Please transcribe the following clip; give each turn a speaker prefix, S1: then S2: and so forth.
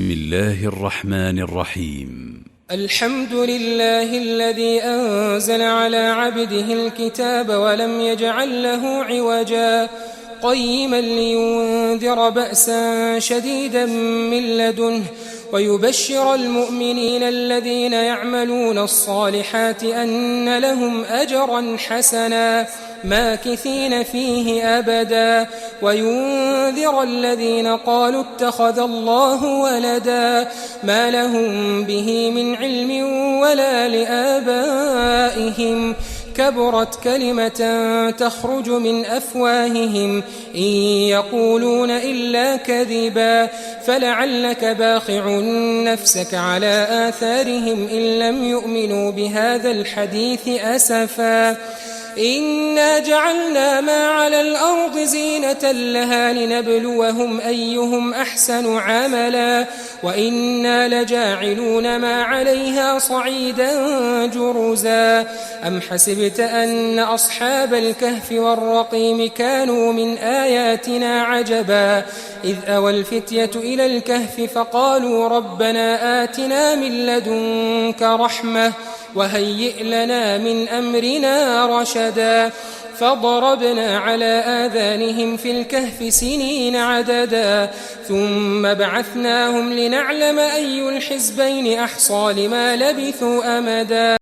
S1: بسم الله الرحمن الرحيم.
S2: الحمد لله الذي أنزل على عبده الكتاب ولم يجعل له عوجا قيما لينذر بأسا شديدا من لدنه ويبشر المؤمنين الذين يعملون الصالحات أن لهم أجرا حسنا ماكثين فيه أبدا وينذر الذين قالوا اتخذ الله ولدا ما لهم به من علم ولا لآبائهم كبرت كلمة تخرج من أفواههم إن يقولون إلا كذبا فلعلك باخع نفسك على آثارهم إن لم يؤمنوا بهذا الحديث أسفا إنا جعلنا ما على الأرض زينة لها لنبلوهم أيهم أحسن عملا وإنا لجاعلون ما عليها صعيدا جرزا أم حسبت أن أصحاب الكهف والرقيم كانوا من آياتنا عجبا إذ أوى الفتية إلى الكهف فقالوا ربنا آتنا من لدنك رحمة وهيئ لنا من أمرنا رشدا فضربنا على آذانهم في الكهف سنين عددا ثم بعثناهم لنعلم أي الحزبين أحصى لما لبثوا أمدا.